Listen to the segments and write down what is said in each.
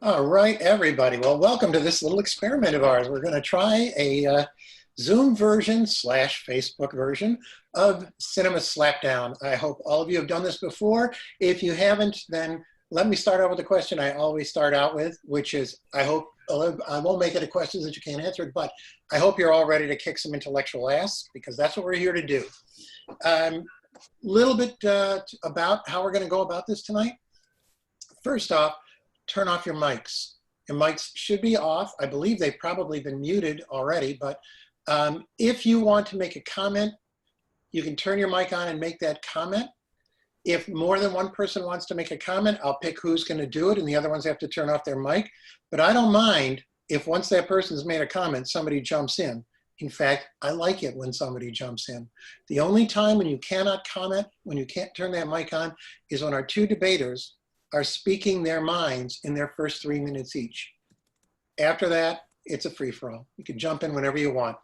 All right, everybody. Well, welcome to this little experiment of ours. We're going to try a Zoom version slash Facebook version of Cinema Slapdown. I hope all of you have done this before. If you haven't, then let me start out with the question I always start out with, which is, I won't make it a question that you can't answer, but I hope you're all ready to kick some intellectual ass, because that's what we're here to do. Little bit about how we're going to go about this tonight. First off, turn off your mics. Your mics should be off. I believe they've probably been muted already, but if you want to make a comment, you can turn your mic on and make that comment. If more than one person wants to make a comment, I'll pick who's going to do it, and the other ones have to turn off their mic. But I don't mind if once that person's made a comment, somebody jumps in. In fact, I like it when somebody jumps in. The only time when you cannot comment, when you can't turn that mic on, is when our two debaters are speaking their minds in their first 3 minutes each. After that, it's a free-for-all. You can jump in whenever you want.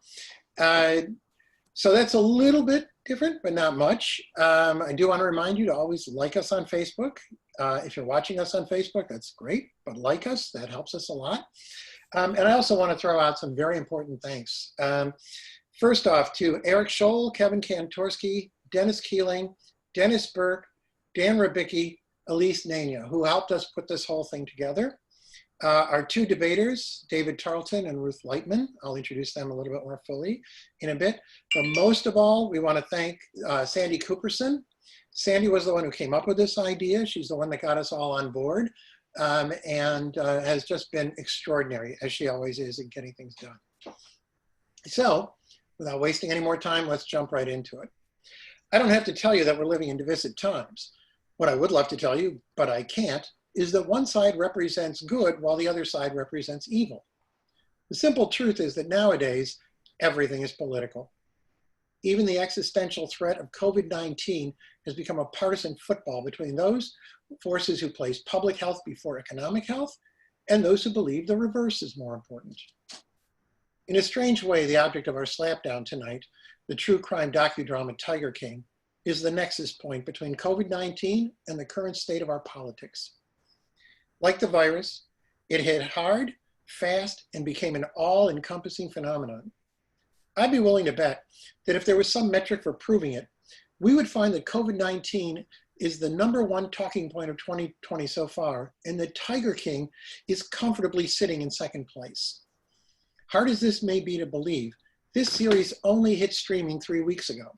So that's a little bit different, but not much. I do want to remind you to always like us on Facebook. If you're watching us on Facebook, that's great, but like us, that helps us a lot. And I also want to throw out some very important thanks. First off, to Eric Scholl, Kevin Kantorski, Dennis Keating, Dennis Burke, Dan Rybicky, Elise Nania, who helped us put this whole thing together. Our two debaters, David Tarleton and Ruth Lightman. I'll introduce them a little bit more fully in a bit. But most of all, we want to thank Sandy Cooperson. Sandy was the one who came up with this idea. She's the one that got us all on board and has just been extraordinary, as she always is, in getting things done. So, without wasting any more time, let's jump right into it. I don't have to tell you that we're living in divisive times. What I would love to tell you, but I can't, is that one side represents good while the other side represents evil. The simple truth is that nowadays, everything is political. Even the existential threat of COVID-19 has become a partisan football between those forces who place public health before economic health and those who believe the reverse is more important. In a strange way, the object of our slapdown tonight, the true crime docudrama Tiger King, is the nexus point between COVID-19 and the current state of our politics. Like the virus, it hit hard, fast, and became an all-encompassing phenomenon. I'd be willing to bet that if there was some metric for proving it, we would find that COVID-19 is the #1 talking point of 2020 so far, and that Tiger King is comfortably sitting in second place. Hard as this may be to believe, this series only hit streaming 3 weeks ago.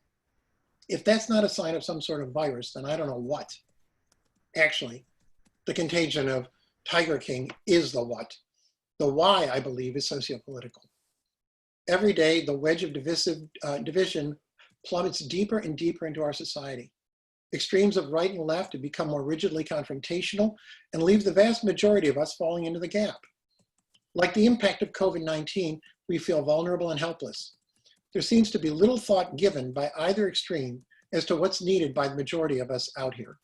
If that's not a sign of some sort of virus, then I don't know what. Actually, the contagion of Tiger King is the what. The why, I believe, is sociopolitical. Every day, the wedge of division plummets deeper and deeper into our society. Extremes of right and left have become more rigidly confrontational and leave the vast majority of us falling into the gap. Like the impact of COVID-19, we feel vulnerable and helpless. There seems to be little thought given by either extreme as to what's needed by the majority of us out here.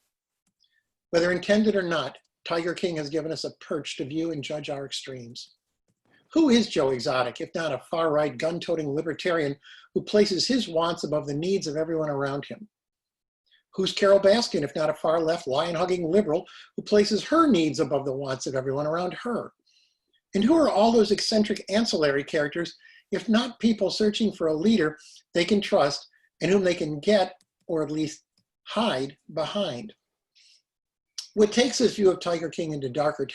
Whether intended or not, Tiger King has given us a perch to view and judge our extremes. Who is Joe Exotic, if not a far-right, gun-toting libertarian who places his wants above the needs of everyone around him? Who's Carol Baskin, if not a far-left, lion-hugging liberal who places her needs above the wants of everyone around her? And who are all those eccentric ancillary characters, if not people searching for a leader they can trust and whom they can get, or at least hide, behind? What takes this view of Tiger King into darker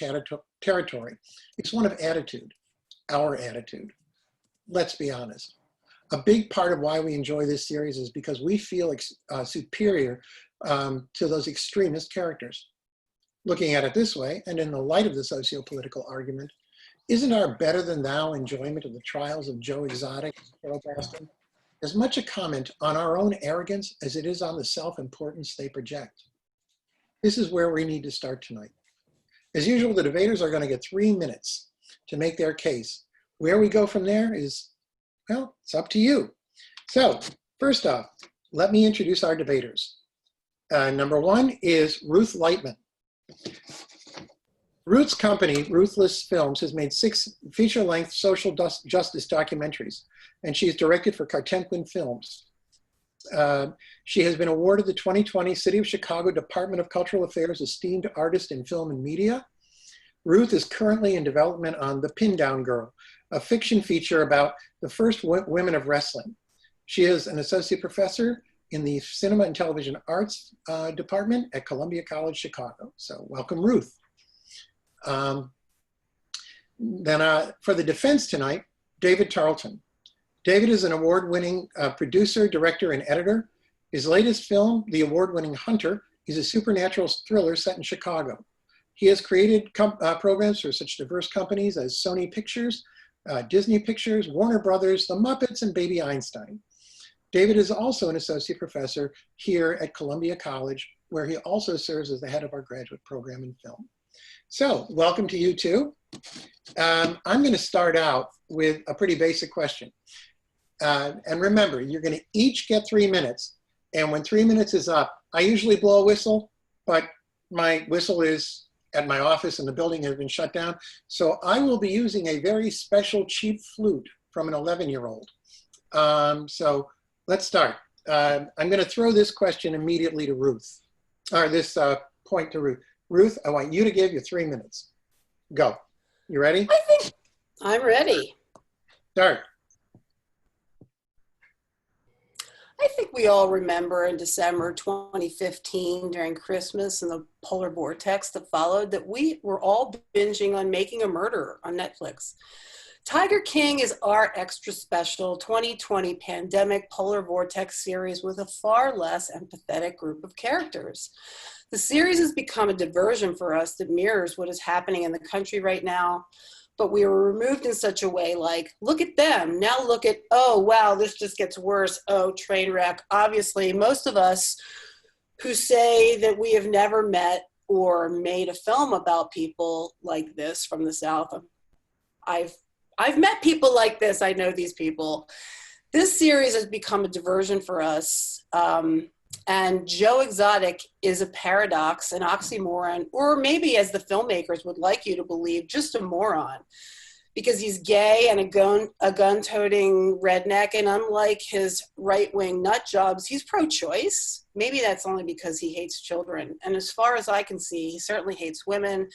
territory? It's one of attitude, our attitude. Let's be honest. A big part of why we enjoy this series is because we feel superior to those extremist characters. Looking at it this way, and in the light of the socio-political argument, isn't our better than thou enjoyment of the trials of Joe Exotic and Carol Baskin as much a comment on our own arrogance as it is on the self-importance they project? This is where we need to start tonight. As usual, the debaters are going to get 3 minutes to make their case. Where we go from there is, well, it's up to you. So first off, let me introduce our debaters. #1 is Ruth Lightman. Ruth's company, Ruthless Films, has made 6 feature-length social justice documentaries, and she is directed for Cartemplin Films. She has been awarded the 2020 City of Chicago Department of Cultural Affairs Esteemed Artist in Film and Media. Ruth is currently in development on The Pin Down Girl, a fiction feature about the first women of wrestling. She is an associate professor in the Cinema and Television Arts Department at Columbia College, Chicago. So welcome, Ruth. For the defense tonight, David Tarleton. David is an award-winning producer, director, and editor. His latest film, the award-winning Hunter, is a supernatural thriller set in Chicago. He has created programs for such diverse companies as Sony Pictures, Disney Pictures, Warner Brothers, The Muppets, and Baby Einstein. David is also an associate professor here at Columbia College, where he also serves as the head of our graduate program in film. So welcome to you too. I'm going to start out with a pretty basic question. And remember, you're going to each get 3 minutes. And when 3 minutes is up, I usually blow a whistle, but my whistle is at my office and the building has been shut down. So I will be using a very special cheap flute from an 11-year-old. So let's start. I'm going to throw this question immediately to Ruth, or this point to Ruth. Ruth, I want you to give your 3 minutes. Go. You ready? I think I'm ready. Start. I think we all remember in December 2015 during Christmas and the polar vortex that followed that we were all binging on Making a Murderer on Netflix. Tiger King is our extra special 2020 pandemic polar vortex series with a far less empathetic group of characters. The series has become a diversion for us that mirrors what is happening in the country right now, but we were removed in such a way like, look at them, now look at, oh, wow, this just gets worse, oh, train wreck. Obviously, most of us who say that we have never met or made a film about people like this from the South, I've met people like this, I know these people. This series has become a diversion for us. And Joe Exotic is a paradox, an oxymoron, or maybe as the filmmakers would like you to believe, just a moron. Because he's gay and a gun-toting redneck, and unlike his right-wing nut jobs, he's pro-choice. Maybe that's only because he hates children. And as far as I can see, he certainly hates women.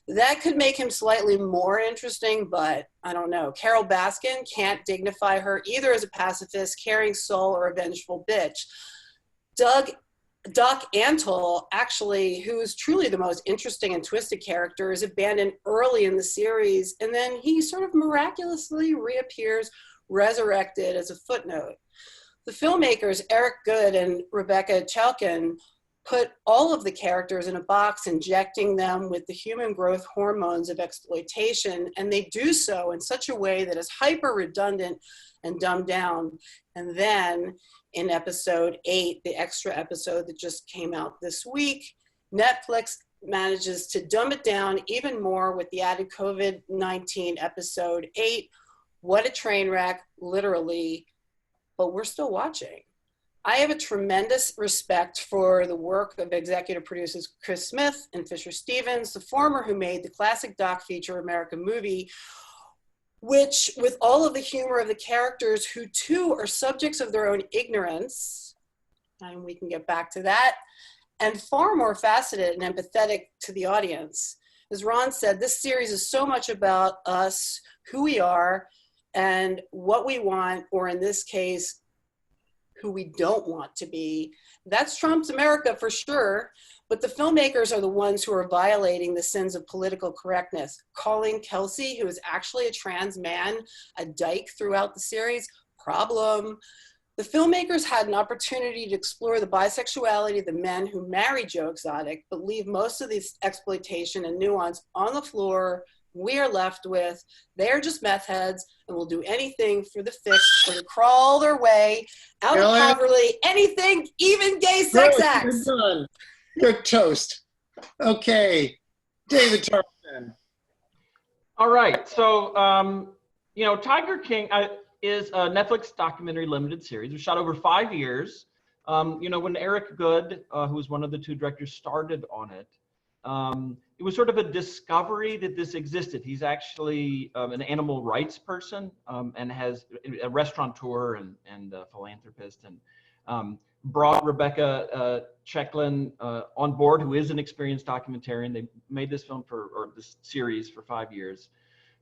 That could make him slightly more interesting, but I don't know. Carol Baskin can't dignify her either as a pacifist, caring soul, or a vengeful bitch. Doc Antle, actually, who is truly the most interesting and twisted character, is abandoned early in the series, and then he sort of miraculously reappears, resurrected as a footnote. The filmmakers, Eric Goode and Rebecca Chalkin, put all of the characters in a box, injecting them with the human growth hormones of exploitation, and they do so in such a way that is hyper redundant and dumbed down. And then in episode 8, the extra episode that just came out this week, Netflix manages to dumb it down even more with the added COVID-19 episode 8. What a train wreck, literally, but we're still watching. I have a tremendous respect for the work of executive producers Chris Smith and Fisher Stevens, the former who made the classic doc feature American Movie, which, with all of the humor of the characters who too are subjects of their own ignorance, and we can get back to that, and far more faceted and empathetic to the audience. As Ron said, this series is so much about us, who we are, and what we want, or in this case, who we don't want to be. That's Trump's America for sure, but the filmmakers are the ones who are violating the sins of political correctness. Calling Kelsey, who is actually a trans man, a dyke throughout the series, problem. The filmmakers had an opportunity to explore the bisexuality of the men who marry Joe Exotic, but leave most of this exploitation and nuance on the floor. We are left with, they're just meth heads and will do anything for the fix or to crawl their way out of poverty, anything, even gay sex acts. You're done. Good toast. Okay, David Tarleton. All right, so, you know, Tiger King is a Netflix documentary limited series. It was shot over 5 years. You know, when Eric Goode, who was one of the two directors, started on it, it was sort of a discovery that this existed. He's actually an animal rights person and has a restaurateur and a philanthropist, and brought Rebecca Checklin on board, who is an experienced documentarian. They made this film or this series for 5 years.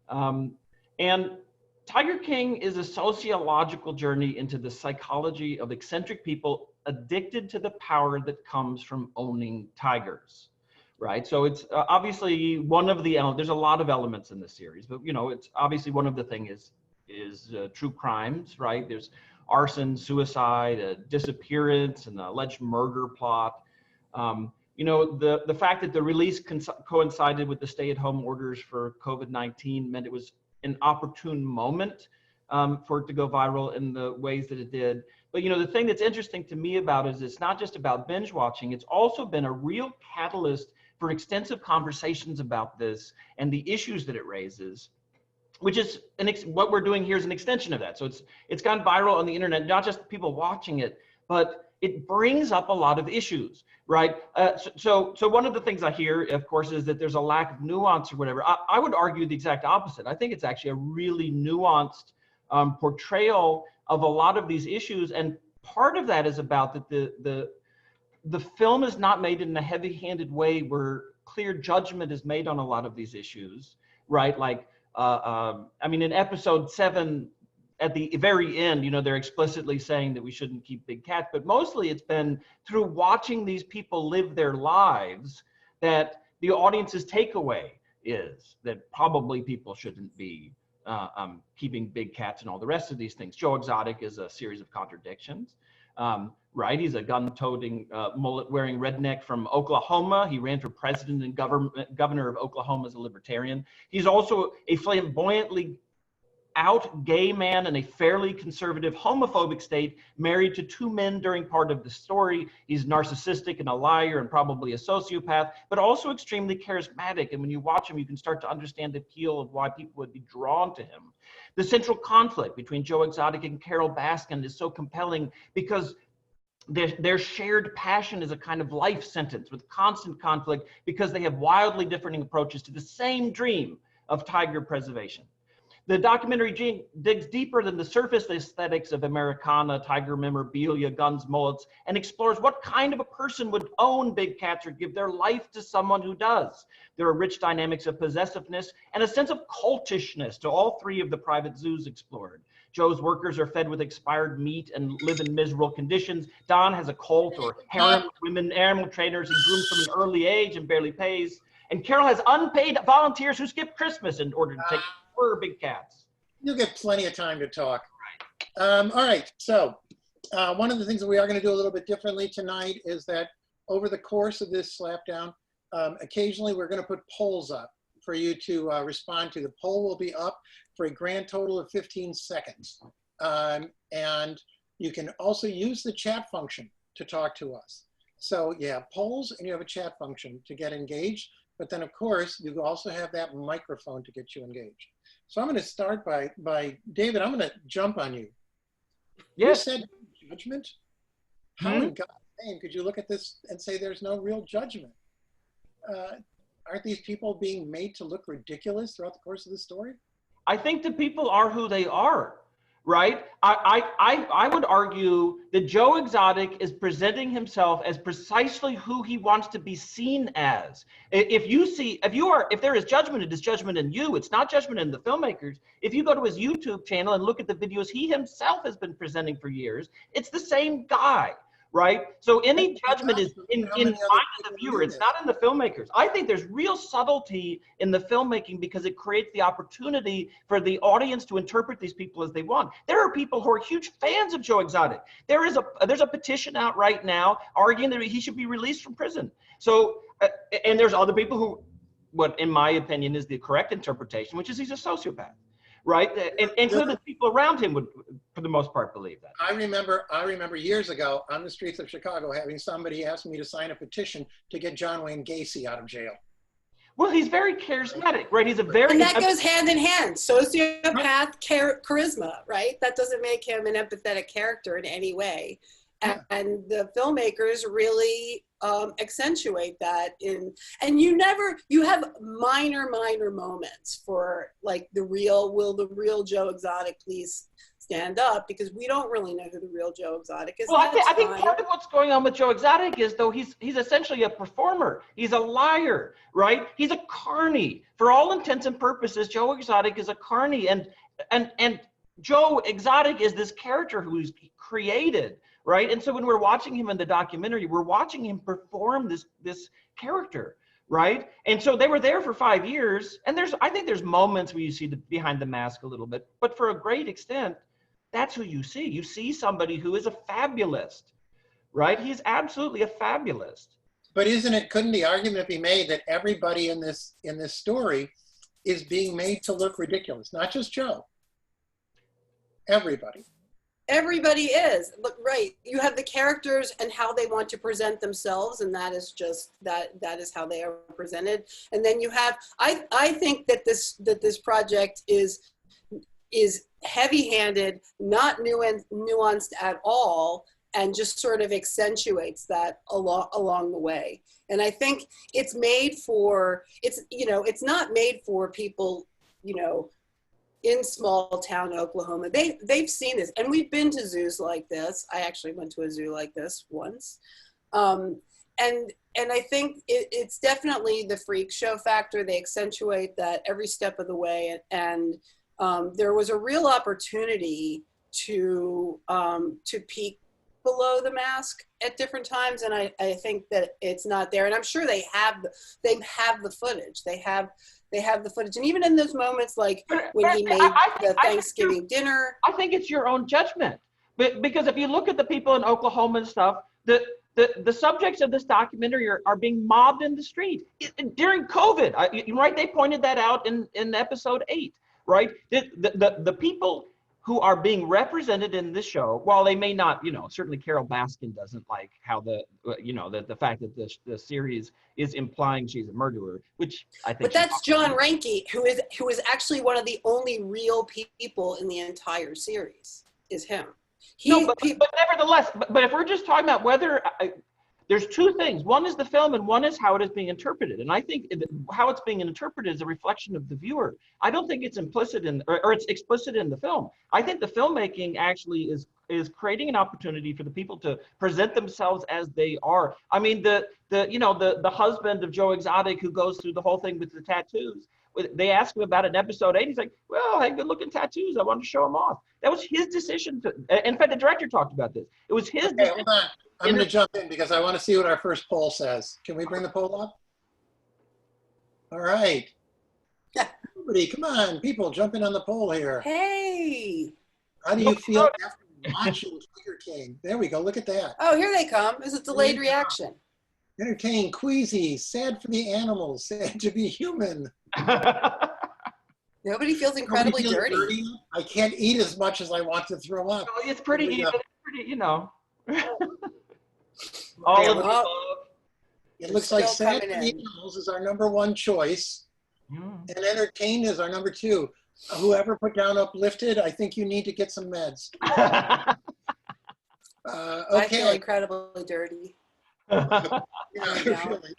And Tiger King is a sociological journey into the psychology of eccentric people addicted to the power that comes from owning tigers, right? So it's obviously one of the there's a lot of elements in the series, but it's obviously one of the things is true crimes, right? There's arson, suicide, disappearance, and the alleged murder plot. The fact that the release coincided with the stay-at-home orders for COVID-19 meant it was an opportune moment for it to go viral in the ways that it did. But the thing that's interesting to me about it is it's not just about binge watching, it's also been a real catalyst for extensive conversations about this and the issues that it raises, which is what we're doing here is an extension of that. So it's gone viral on the internet, not just people watching it, but it brings up a lot of issues, right? So one of the things I hear, of course, is that there's a lack of nuance or whatever. I would argue the exact opposite. I think it's actually a really nuanced portrayal of a lot of these issues, and part of that is about that the film is not made in a heavy-handed way where clear judgment is made on a lot of these issues, right? Like, in episode 7, at the very end, they're explicitly saying that we shouldn't keep big cats, but mostly it's been through watching these people live their lives that the audience's takeaway is that probably people shouldn't be keeping big cats and all the rest of these things. Joe Exotic is a series of contradictions, right? He's a gun-toting, mullet-wearing redneck from Oklahoma. He ran for president and governor of Oklahoma as a libertarian. He's also a flamboyantly out gay man in a fairly conservative homophobic state, married to 2 men during part of the story. He's narcissistic and a liar and probably a sociopath, but also extremely charismatic. And when you watch him, you can start to understand the appeal of why people would be drawn to him. The central conflict between Joe Exotic and Carol Baskin is so compelling because their shared passion is a kind of life sentence with constant conflict because they have wildly differing approaches to the same dream of tiger preservation. The documentary digs deeper than the surface aesthetics of Americana, tiger memorabilia, guns, mullets, and explores what kind of a person would own big cats or give their life to someone who does. There are rich dynamics of possessiveness and a sense of cultishness to all 3 of the private zoos explored. Joe's workers are fed with expired meat and live in miserable conditions. Don has a cult or harem of women animal trainers he grooms from an early age and barely pays. And Carol has unpaid volunteers who skip Christmas in order to take big cats. You'll get plenty of time to talk. All right, so one of the things that we are going to do a little bit differently tonight is that over the course of this Slapdown, occasionally we're going to put polls up for you to respond to. The poll will be up for a grand total of 15 seconds. And you can also use the chat function to talk to us. So you have polls and you have a chat function to get engaged. But then, of course, you also have that microphone to get you engaged. So I'm going to start by David, I'm going to jump on you. Yes. You said judgment? How in God's name could you look at this and say there's no real judgment? Aren't these people being made to look ridiculous throughout the course of the story? I think the people are who they are, right? I would argue that Joe Exotic is presenting himself as precisely who he wants to be seen as. If there is judgment, it is judgment in you. It's not judgment in the filmmakers. If you go to his YouTube channel and look at the videos he himself has been presenting for years, it's the same guy, right? So any judgment is in mind of the viewer. It's not in the filmmakers. I think there's real subtlety in the filmmaking because it creates the opportunity for the audience to interpret these people as they want. There are people who are huge fans of Joe Exotic. There's a petition out right now arguing that he should be released from prison. So, and there's other people who, what in my opinion is the correct interpretation, which is he's a sociopath. Right, and including people around him would, for the most part, believe that. I remember years ago on the streets of Chicago having somebody ask me to sign a petition to get John Wayne Gacy out of jail. Well, he's very charismatic, right? He's a very and that goes hand in hand. Sociopath, charisma, right? That doesn't make him an empathetic character in any way. And the filmmakers really accentuate that and you have minor moments for like will the real Joe Exotic please stand up because we don't really know who the real Joe Exotic is. Well, I think part of what's going on with Joe Exotic is, though, he's essentially a performer. He's a liar, right? He's a carny. For all intents and purposes, Joe Exotic is a carny, and Joe Exotic is this character who's created, right? And so when we're watching him in the documentary, we're watching him perform this character, right? And so they were there for 5 years, and I think there's moments where you see behind the mask a little bit, but for a great extent, that's who you see. You see somebody who is a fabulist, right? He's absolutely a fabulist. But couldn't the argument be made that everybody in this story is being made to look ridiculous? Not just Joe. Everybody. Everybody is. Look, right. You have the characters and how they want to present themselves, and that is just that is how they are presented. And then you have I think that this project is heavy-handed, not nuanced at all, and just sort of accentuates that along the way. And I think it's made for, it's not made for people, in small town Oklahoma. They've seen this, and we've been to zoos like this. I actually went to a zoo like this once. And I think it's definitely the freak show factor. They accentuate that every step of the way. And there was a real opportunity to peek below the mask at different times, and I think that it's not there. And I'm sure they have the footage. They have the footage, and even in those moments, like when he made the Thanksgiving dinner. I think it's your own judgment, because if you look at the people in Oklahoma and stuff, the subjects of this documentary are being mobbed in the street during COVID. Right? They pointed that out in episode 8. Right? The people who are being represented in this show, while they may not, certainly Carol Baskin doesn't like how the fact that the series is implying she's a murderer, which I think. But that's John Reinke, who is actually one of the only real people in the entire series. Is him. But nevertheless, but if we're just talking about whether. There's two things. One is the film, and one is how it is being interpreted. And I think how it's being interpreted is a reflection of the viewer. I don't think it's implicit or it's explicit in the film. I think the filmmaking actually is creating an opportunity for the people to present themselves as they are. I mean, the husband of Joe Exotic, who goes through the whole thing with the tattoos. They asked him about it in episode 8. He's like, well, I had good looking tattoos. I wanted to show them off. That was his decision. In fact, the director talked about this. It was his decision. Hold on. I'm going to jump in because I want to see what our first poll says. Can we bring the poll up? All right. Everybody, come on. People, jump in on the poll here. Hey. How do you feel after watching Tiger King? There we go. Look at that. Oh, here they come. It's a delayed reaction. Entertained, queasy, sad for the animals, sad to be human. Nobody feels incredibly dirty. I can't eat as much as I want to throw up. Oh, it's pretty even. It's pretty, all of the above. It looks like sad for the animals is our number 1 choice, and entertained is our number 2. Whoever put down uplifted, I think you need to get some meds. Okay. I feel incredibly dirty. Really.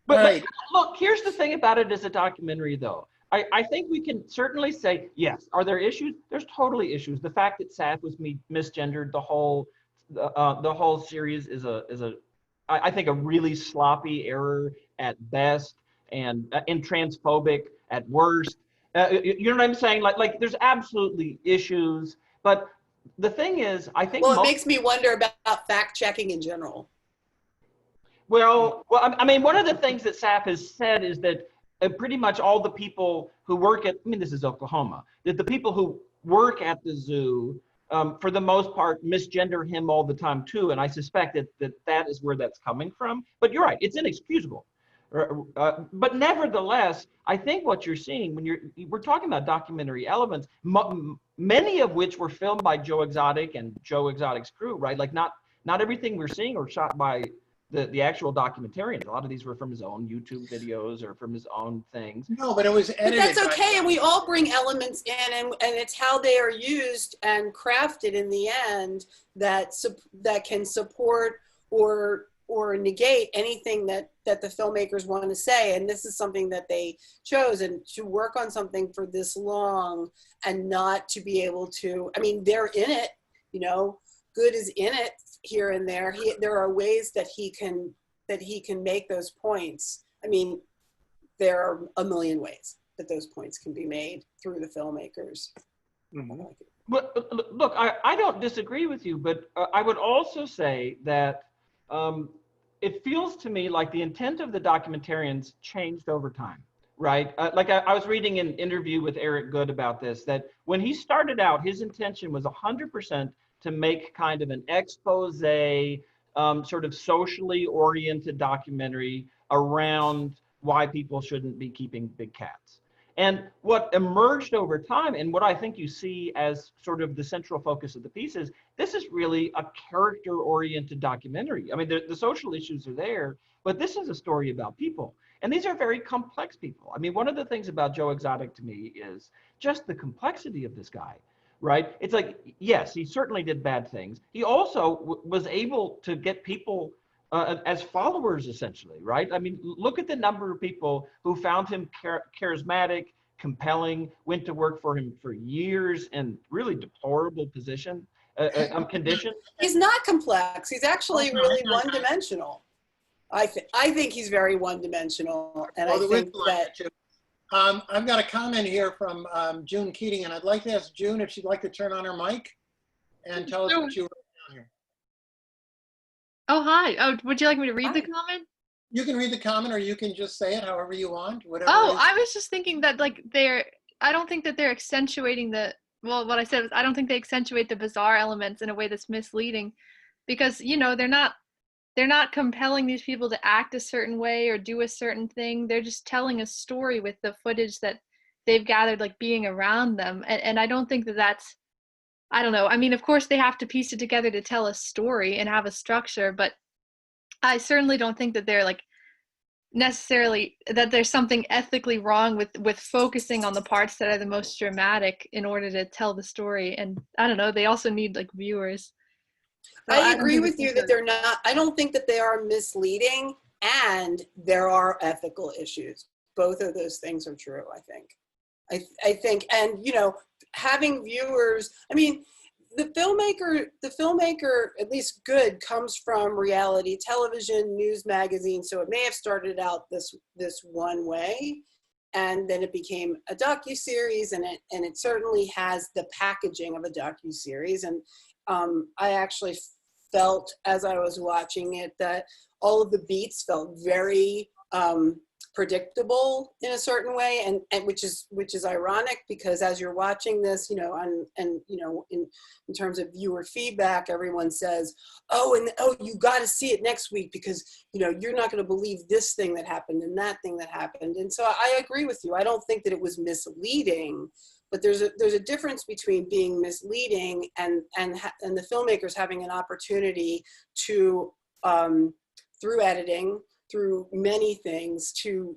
But right. Look, here's the thing about it as a documentary, though. I think we can certainly say, yes, are there issues? There's totally issues. The fact that Saf was misgendered, the whole series is I think a really sloppy error at best, and transphobic at worst. You know what I'm saying? Like there's absolutely issues, but the thing is, I think. Well, it makes me wonder about fact checking in general. Well, I mean, one of the things that Saf has said is that pretty much all the people who work this is Oklahoma, that the people who work at the zoo, for the most part, misgender him all the time too. And I suspect that is where that's coming from. But you're right, it's inexcusable. But nevertheless, I think what you're seeing when we're talking about documentary elements, many of which were filmed by Joe Exotic and Joe Exotic's crew, right? Like not everything we're seeing are shot by the actual documentarians. A lot of these were from his own YouTube videos or from his own things. No, but it was edited. But that's okay, and we all bring elements in, and it's how they are used and crafted in the end that can support or or negate anything that the filmmakers want to say. And this is something that they chose, and to work on something for this long and not to be able to, I mean, they're in it, you know, Good is in it here and there. There are ways that he can make those points. I mean, there are a million ways that those points can be made through the filmmakers. Mm-hmm. But look, I don't disagree with you, but I would also say that it feels to me like the intent of the documentarians changed over time, right? I was reading an interview with Eric Good about this, that when he started out, his intention was 100% to make kind of an expose, sort of socially oriented documentary around why people shouldn't be keeping big cats. And what emerged over time, and what I think you see as sort of the central focus of the piece, is this is really a character-oriented documentary. I mean, the social issues are there, but this is a story about people. And these are very complex people. I mean, one of the things about Joe Exotic to me is just the complexity of this guy, right? It's like, yes, he certainly did bad things. He also was able to get people as followers, essentially, right? I mean, look at the number of people who found him charismatic, compelling, went to work for him for years in really deplorable conditions. He's not complex. He's actually really one-dimensional. I think he's very one-dimensional, and I think that. I've got a comment here from June Keating, and I'd like to ask June if she'd like to turn on her mic and tell us what you wrote down here. Oh, hi. Oh, would you like me to read Hi. the comment? You can read the comment, or you can just say it however you want, whatever. Oh, I was just thinking that like I don't think that they're accentuating well, what I said was I don't think they accentuate the bizarre elements in a way that's misleading, because, you know, they're not compelling these people to act a certain way or do a certain thing. They're just telling a story with the footage that they've gathered, like being around them. And I don't think that that's, I don't know. I mean, of course they have to piece it together to tell a story and have a structure, but I certainly don't think that they're like necessarily that there's something ethically wrong with focusing on the parts that are the most dramatic in order to tell the story. And I don't know, they also need like viewers. So I agree with you that they're not, I don't think that they are misleading, and there are ethical issues. Both of those things are true, I think. I think, and, you know, having viewers, I mean, the filmmaker, at least Good, comes from reality television, news magazine, so it may have started out this one way, and then it became a docuseries, and it certainly has the packaging of a docuseries. And I actually felt, as I was watching it, that all of the beats felt very predictable in a certain way, and which is ironic, because as you're watching this, you know, and you know, in terms of viewer feedback, everyone says, oh, you got to see it next week, because, you know, you're not going to believe this thing that happened and that thing that happened. And so I agree with you. I don't think that it was misleading, but there's a difference between being misleading and the filmmakers having an opportunity to through editing, through many things, to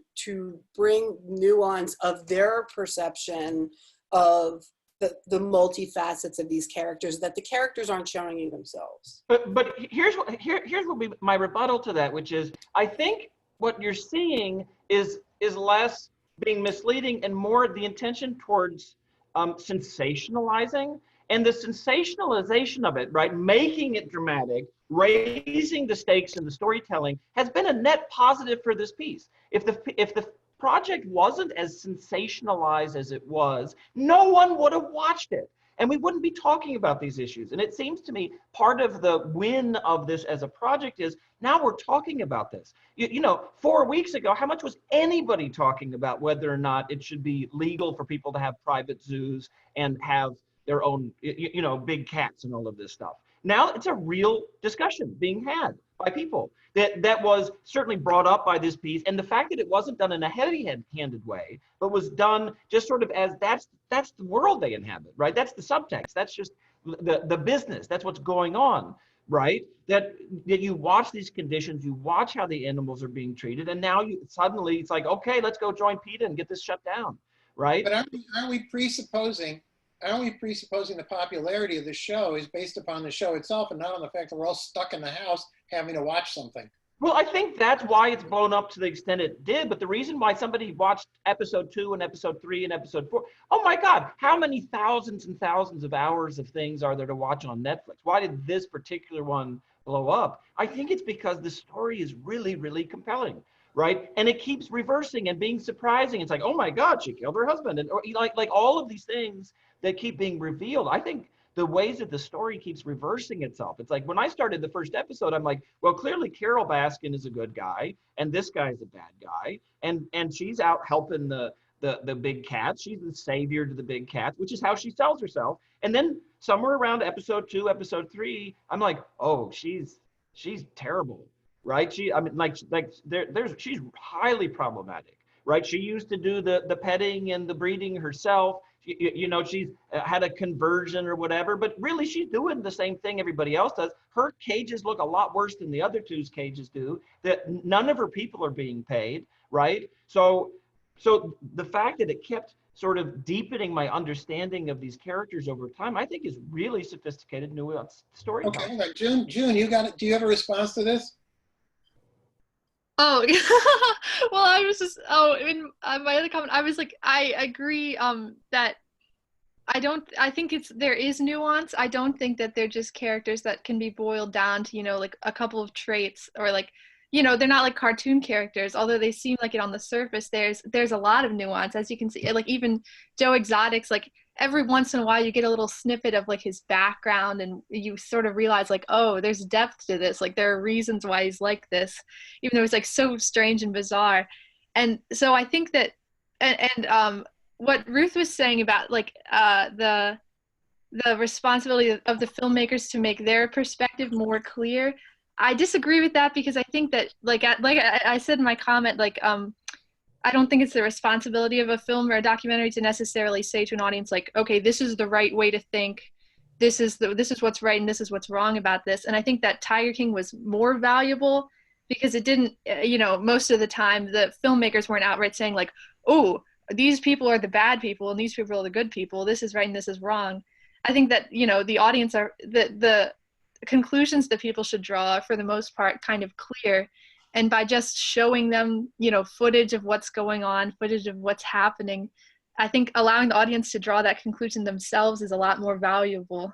bring nuance of their perception of the multifacets of these characters that the characters aren't showing you themselves. But here's what will be my rebuttal to that, which is I think what you're seeing is less being misleading and more the intention towards sensationalizing, and the sensationalization of it, right, making it dramatic, raising the stakes in the storytelling, has been a net positive for this piece. If the project wasn't as sensationalized as it was, no one would have watched it, and we wouldn't be talking about these issues. And it seems to me part of the win of this as a project is now we're talking about this. You know, 4 weeks ago, how much was anybody talking about whether or not it should be legal for people to have private zoos and have their own, you know, big cats and all of this stuff? Now it's a real discussion being had by people that was certainly brought up by this piece. And the fact that it wasn't done in a heavy-handed way, but was done just sort of as that's the world they inhabit, right? That's the subtext. That's just the business. That's what's going on, right? That you watch these conditions, you watch how the animals are being treated, and now suddenly it's like, okay, let's go join PETA and get this shut down, right? But aren't we presupposing the popularity of the show is based upon the show itself and not on the fact that we're all stuck in the house having to watch something? Well, I think that's why it's blown up to the extent it did. But the reason why somebody watched episode 2 and episode 3 and episode 4, oh my God, how many thousands and thousands of hours of things are there to watch on Netflix? Why did this particular one blow up? I think it's because the story is really, really compelling, right? And it keeps reversing and being surprising. It's like, oh my God, she killed her husband, and or, like all of these things that keep being revealed. I think the ways that the story keeps reversing itself. It's like when I started the first episode, I'm like, well, clearly Carol Baskin is a good guy, and this guy's a bad guy, and she's out helping the big cats. She's the savior to the big cats, which is how she sells herself. And then somewhere around episode 2, episode 3, I'm like, oh, she's terrible, right? I mean, she's highly problematic, right? She used to do the petting and the breeding herself. She's had a conversion or whatever, but really she's doing the same thing everybody else does. Her cages look a lot worse than the other two's cages do, that none of her people are being paid, right? So the fact that it kept sort of deepening my understanding of these characters over time, I think is really sophisticated, nuanced storytelling. Okay, June, you got it. Do you have a response to this? Oh, well, I was just, in my other comment, I was like, I agree that I think there is nuance. I don't think that they're just characters that can be boiled down to, like a couple of traits, or like, they're not like cartoon characters, although they seem like it on the surface. There's a lot of nuance, as you can see. Like even Joe Exotic's, like every once in a while you get a little snippet of like his background, and you sort of realize like, oh, there's depth to this. Like there are reasons why he's like this, even though it's like so strange and bizarre. And so I think that, and what Ruth was saying about like the responsibility of the filmmakers to make their perspective more clear, I disagree with that, because I think that like I said in my comment, like I don't think it's the responsibility of a film or a documentary to necessarily say to an audience like, okay, this is the right way to think, this is what's right and this is what's wrong about this. And I think that Tiger King was more valuable because it didn't, most of the time the filmmakers weren't outright saying like, oh, these people are the bad people and these people are the good people, this is right and this is wrong. I think that, the audience are the conclusions that people should draw are for the most part kind of clear, and by just showing them footage of what's going on, footage of what's happening, I think allowing the audience to draw that conclusion themselves is a lot more valuable.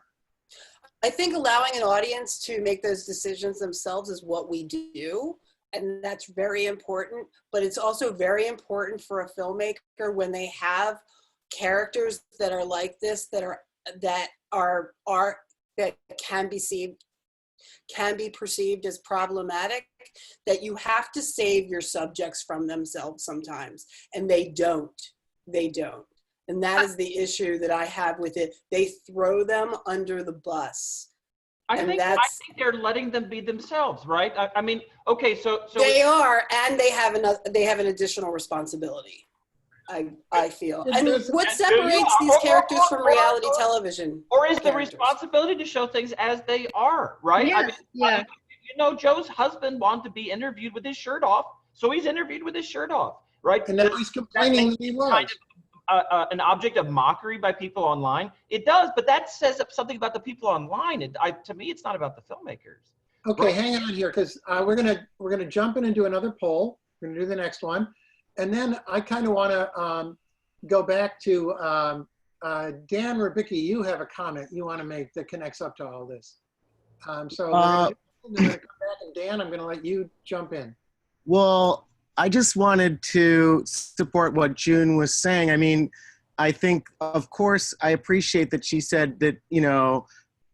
I think allowing an audience to make those decisions themselves is what we do, and that's very important. But it's also very important for a filmmaker when they have characters that are like this, that can be perceived as problematic, that you have to save your subjects from themselves sometimes, and they don't. And that is the issue that I have with it. They throw them under the bus. I think they're letting them be themselves, right? I mean, okay, so they are, and they have an additional responsibility. I feel. And what separates these characters from reality television? Or is the responsibility to show things as they are, right? Yeah. I mean, Joe's husband wanted to be interviewed with his shirt off, so he's interviewed with his shirt off, right? And now he's complaining that he was. Kind of, an object of mockery by people online. It does, but that says something about the people online. To me, it's not about the filmmakers. Okay, Right. hang on here, because we're gonna jump in and do another poll. We're gonna do the next one. And then I kind of want to go back to Dan Rybicky. You have a comment you want to make that connects up to all this. So I'm going to come back, and Dan, I'm going to let you jump in. Well, I just wanted to support what June was saying. I mean, I think, of course, I appreciate that she said that,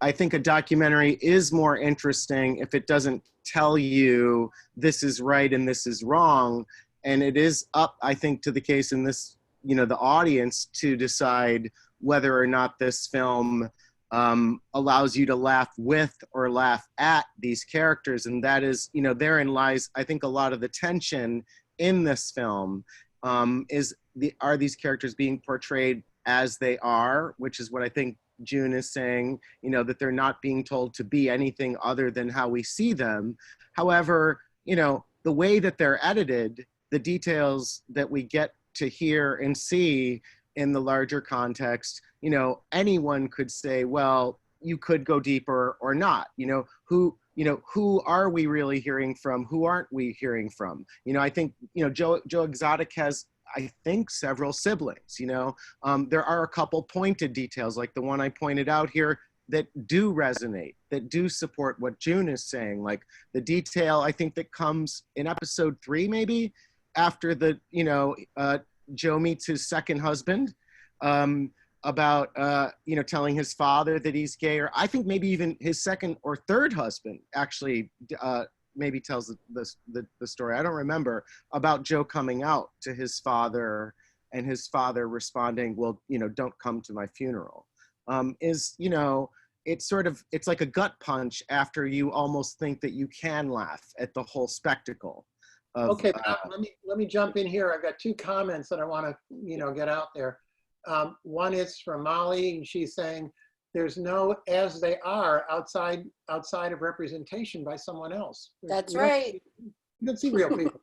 I think a documentary is more interesting if it doesn't tell you this is right and this is wrong. And it is up, I think, to the case in this, the audience to decide whether or not this film allows you to laugh with or laugh at these characters. And that is, therein lies, I think, a lot of the tension in this film. Are these characters being portrayed as they are, which is what I think June is saying, that they're not being told to be anything other than how we see them. However, the way that they're edited, the details that we get to hear and see in the larger context, anyone could say, well, you could go deeper or not. who are we really hearing from? Who aren't we hearing from? I think, Joe Exotic has, I think, several siblings. There are a couple pointed details, like the one I pointed out here, that do resonate, that do support what June is saying. Like the detail, I think, that comes in episode 3, maybe, after Joe meets his second husband, about telling his father that he's gay, or I think maybe even his second or third husband actually maybe tells the story. I don't remember, about Joe coming out to his father and his father responding, well, don't come to my funeral. It's like a gut punch after you almost think that you can laugh at the whole spectacle. Okay, let me jump in here. I've got 2 comments that I want to get out there. One is from Molly, and she's saying there's no "as they are" outside of representation by someone else. That's right. We don't see real people.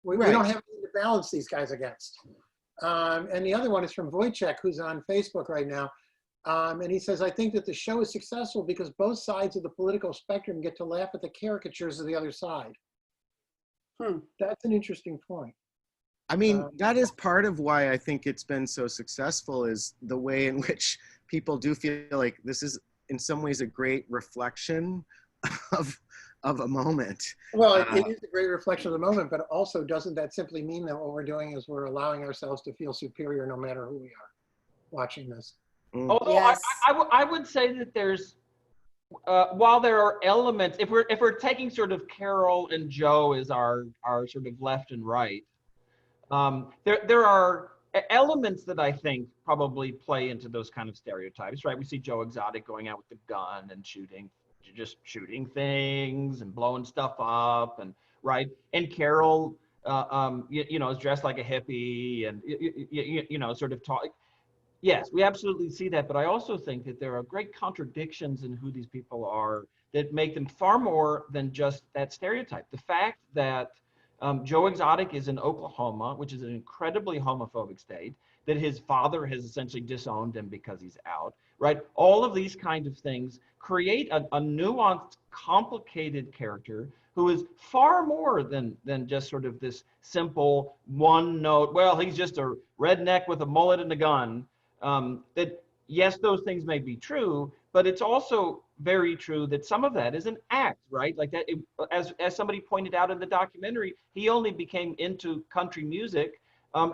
We don't have anything to balance these guys against. And the other one is from Wojciech, who's on Facebook right now. And he says, I think that the show is successful because both sides of the political spectrum get to laugh at the caricatures of the other side. That's an interesting point. I mean, that is part of why I think it's been so successful, is the way in which people do feel like this is in some ways a great reflection of a moment. Well, it is a great reflection of the moment, but also doesn't that simply mean that what we're doing is we're allowing ourselves to feel superior no matter who we are watching this? Although Yes. I would say that there's, while there are elements, if we're taking sort of Carol and Joe as our sort of left and right, there are elements that I think probably play into those kind of stereotypes, right? We see Joe Exotic going out with the gun and just shooting things and blowing stuff up, and right. And Carol, is dressed like a hippie and sort of talk. Yes, we absolutely see that, but I also think that there are great contradictions in who these people are that make them far more than just that stereotype. The fact that Joe Exotic is in Oklahoma, which is an incredibly homophobic state, that his father has essentially disowned him because he's out, right? All of these kind of things create a nuanced, complicated character who is far more than just sort of this simple one note, well, he's just a redneck with a mullet and a gun. That yes, those things may be true, but it's also very true that some of that is an act, right? Like that, as somebody pointed out in the documentary, he only became into country music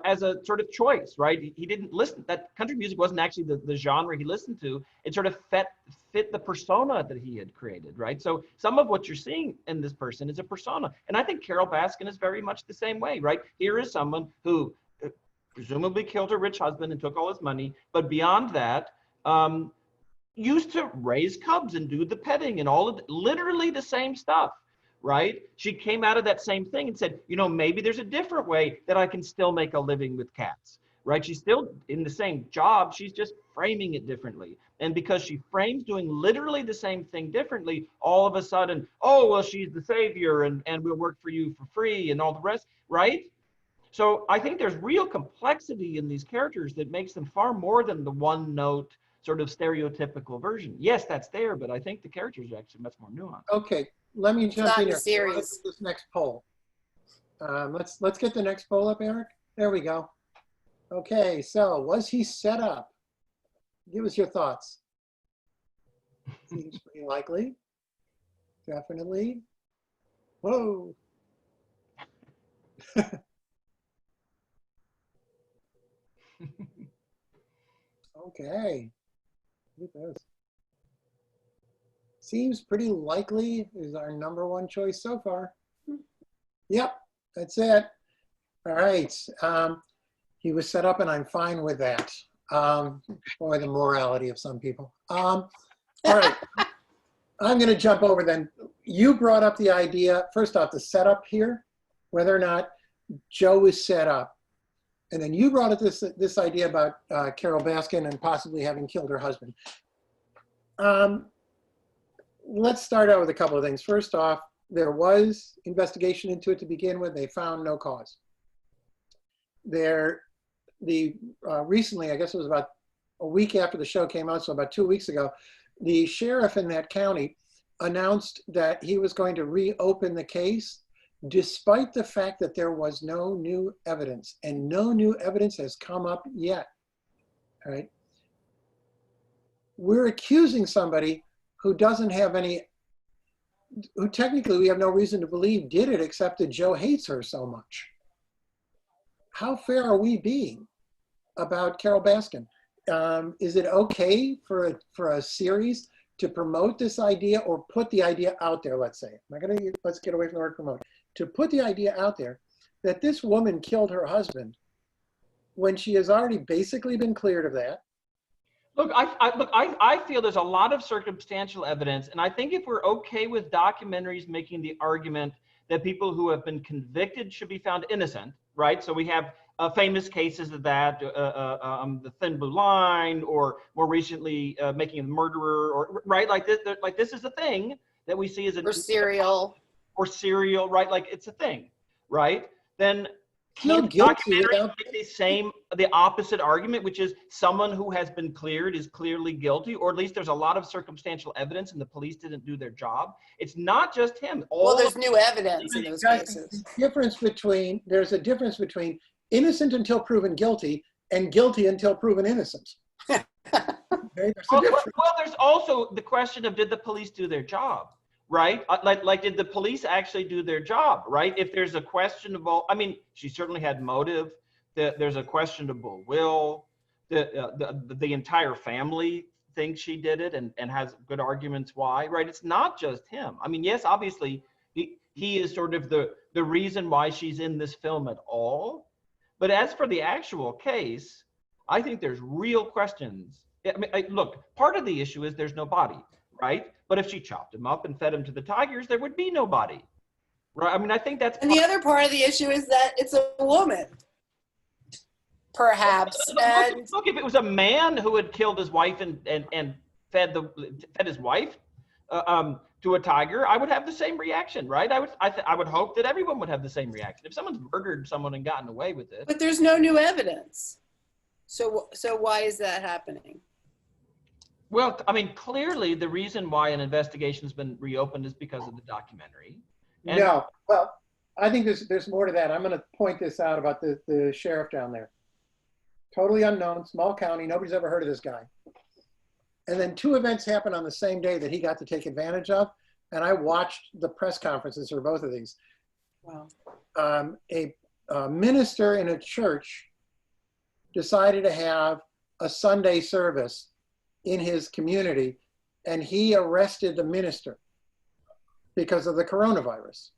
as a sort of choice, right? He didn't listen, that country music wasn't actually the genre he listened to. It sort of fit the persona that he had created, right? So some of what you're seeing in this person is a persona. And I think Carol Baskin is very much the same way, right? Here is someone who presumably killed her rich husband and took all his money, but beyond that, used to raise cubs and do the petting and all of literally the same stuff, right? She came out of that same thing and said, maybe there's a different way that I can still make a living with cats, right? She's still in the same job, she's just framing it differently. And because she frames doing literally the same thing differently, all of a sudden, oh, well, she's the savior and we'll work for you for free and all the rest, right? So I think there's real complexity in these characters that makes them far more than the one note sort of stereotypical version. Yes, that's there, but I think the characters are actually much more nuanced. Okay, let me jump in here. Series. This next poll. Let's get the next poll up, Eric. There we go. Okay, so was he set up? Give us your thoughts. Seems pretty likely. Definitely. Whoa. Okay. Look at this. Seems pretty likely is our #1 choice so far. Yep, that's it. All right. He was set up and I'm fine with that. Boy, the morality of some people. All right. I'm going to jump over then. You brought up the idea, first off, the setup here, whether or not Joe is set up. And then you brought up this idea about Carol Baskin and possibly having killed her husband. Let's start out with a couple of things. First off, there was investigation into it to begin with. They found no cause. Recently, I guess it was about a week after the show came out, so about 2 weeks ago, the sheriff in that county announced that he was going to reopen the case, despite the fact that there was no new evidence, and no new evidence has come up yet. All right. We're accusing somebody who doesn't have any, who technically we have no reason to believe did it, except that Joe hates her so much. How fair are we being about Carol Baskin? Is it okay for a series to promote this idea or put the idea out there, let's say? Let's get away from the word promote. To put the idea out there that this woman killed her husband when she has already basically been cleared of that. Look, I feel there's a lot of circumstantial evidence, and I think if we're okay with documentaries making the argument that people who have been convicted should be found innocent, right? So we have famous cases of that, the Thin Blue Line, or more recently, Making a Murderer, or right, like this is a thing that we see as a Or Serial. Or Serial, right? Like it's a thing, right? Then Not can't guilty documentaries without make the opposite argument, which is someone who has been cleared is clearly guilty, or at least there's a lot of circumstantial evidence and the police didn't do their job. It's not just him. Well, there's new evidence in those cases. There's a difference between innocent until proven guilty and guilty until proven innocent. Okay, there's a difference. Well, there's also the question of, did the police do their job? Right? Like, did the police actually do their job? Right? If there's a questionable, I mean, she certainly had motive. There's a questionable will. The entire family thinks she did it and has good arguments why. Right? It's not just him. I mean, yes, obviously he is sort of the reason why she's in this film at all. But as for the actual case, I think there's real questions. I mean, look, part of the issue is there's no body. Right? But if she chopped him up and fed him to the tigers, there would be no body. Right? I mean, I think that's. And the other part of the issue is that it's a woman, perhaps. Look, if it was a man who had killed his wife and fed his wife to a tiger, I would have the same reaction, right? I would hope that everyone would have the same reaction. If someone's murdered someone and gotten away with it. But there's no new evidence. So why is that happening? Well, I mean, clearly the reason why an investigation has been reopened is because of the documentary. And no, well, I think there's more to that. I'm going to point this out about the sheriff down there. Totally unknown, small county, nobody's ever heard of this guy. And then 2 events happened on the same day that he got to take advantage of. And I watched the press conferences for both of these. Wow. A minister in a church decided to have a Sunday service in his community, and he arrested the minister because of the coronavirus.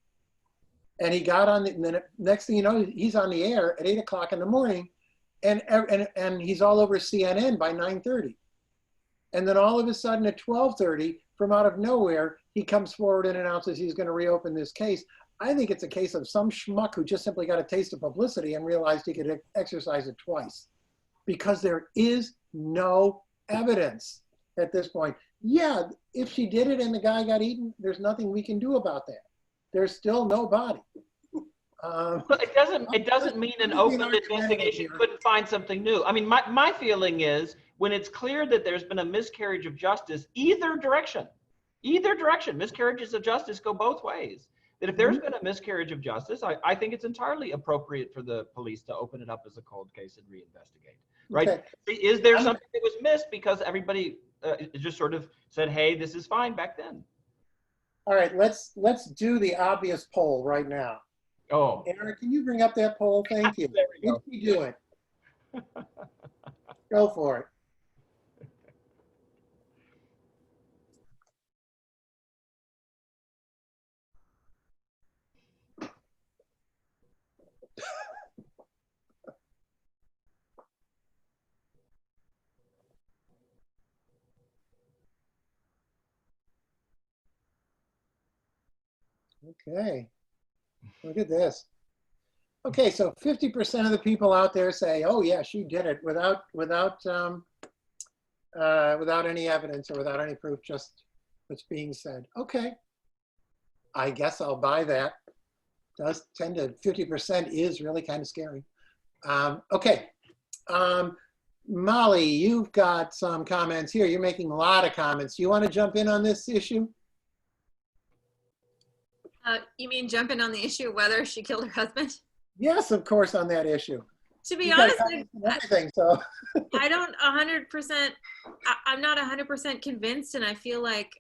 And he got on the next thing you know, he's on the air at 8 o'clock in the morning, and he's all over CNN by 9:30. And then all of a sudden at 12:30, from out of nowhere, he comes forward and announces he's going to reopen this case. I think it's a case of some schmuck who just simply got a taste of publicity and realized he could exercise it twice, because there is no evidence at this point. Yeah, if she did it and the guy got eaten, there's nothing we can do about that. There's still no body. But it doesn't mean an open investigation couldn't find something new. I mean, my feeling is when it's clear that there's been a miscarriage of justice, either direction, miscarriages of justice go both ways. That if there's been a miscarriage of justice, I think it's entirely appropriate for the police to open it up as a cold case and reinvestigate. Right? Okay. Is there something that was missed because everybody just sort of said, "Hey, this is fine" back then? All right, let's do the obvious poll right now. Oh, Eric, can you bring up that poll? Thank you. There we go. What you doing? Go for it. Okay, look at this. Okay, so 50% of the people out there say, "Oh yeah, she did it," without any evidence or without any proof, just what's being said. Okay, I guess I'll buy that. Does 10 to 50% is really kind of scary. Okay, Molly, you've got some comments here. You're making a lot of comments. You want to jump in on this issue? You mean jumping on the issue of whether she killed her husband? Yes, of course, on that issue. To be You guys honest, have everything, so. I don't 100%, I'm not 100% convinced, and I feel like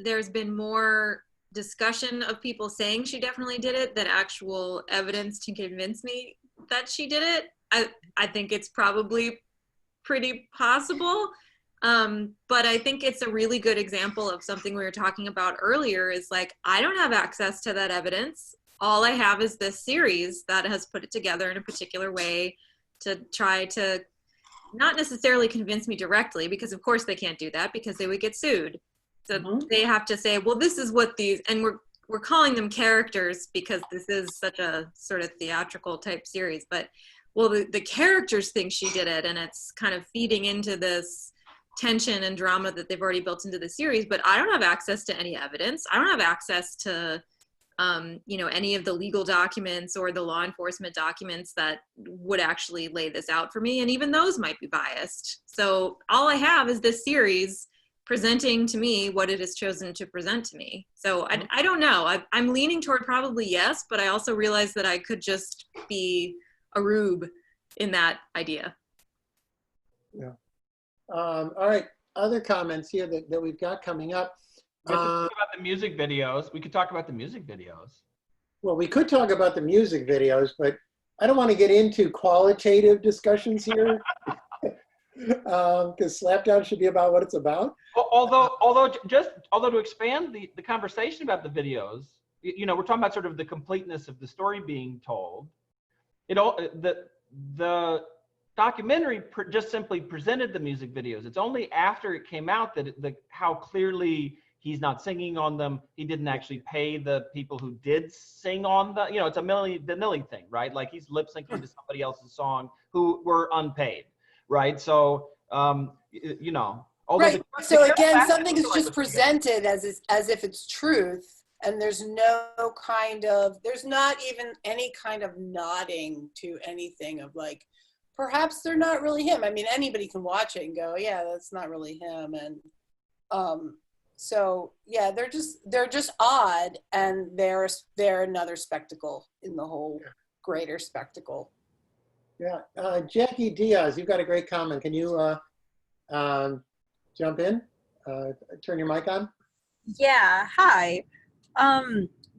there's been more discussion of people saying she definitely did it than actual evidence to convince me that she did it. I think it's probably pretty possible. But I think it's a really good example of something we were talking about earlier is like, I don't have access to that evidence. All I have is this series that has put it together in a particular way to try to not necessarily convince me directly, because of course they can't do that because they would get sued. So they have to say, well, this is what these, and we're calling them characters because this is such a sort of theatrical type series, but well, the characters think she did it, and it's kind of feeding into this tension and drama that they've already built into the series, but I don't have access to any evidence. I don't have access to any of the legal documents or the law enforcement documents that would actually lay this out for me. And even those might be biased. So all I have is this series presenting to me what it has chosen to present to me. So I don't know. I'm leaning toward probably yes, but I also realize that I could just be a rube in that idea. Yeah. All right. Other comments here that we've got coming up. We have to talk about the music videos. We could talk about the music videos. Well, we could talk about the music videos, but I don't want to get into qualitative discussions here because Slapdown should be about what it's about. Although to expand the conversation about the videos, we're talking about sort of the completeness of the story being told. The documentary just simply presented the music videos. It's only after it came out that how clearly he's not singing on them. He didn't actually pay the people who did sing on it's the Millie thing, right? Like he's lip syncing to somebody else's song who were unpaid, right? So, Right. So again, something is just presented as if it's truth, and there's not even any kind of nodding to anything of like, perhaps they're not really him. I mean, anybody can watch it and go, yeah, that's not really him. And so yeah, they're just odd, and they're another spectacle in the whole greater spectacle. Yeah, Jackie Diaz, you've got a great comment. Can you jump in? Turn your mic on. Yeah, hi.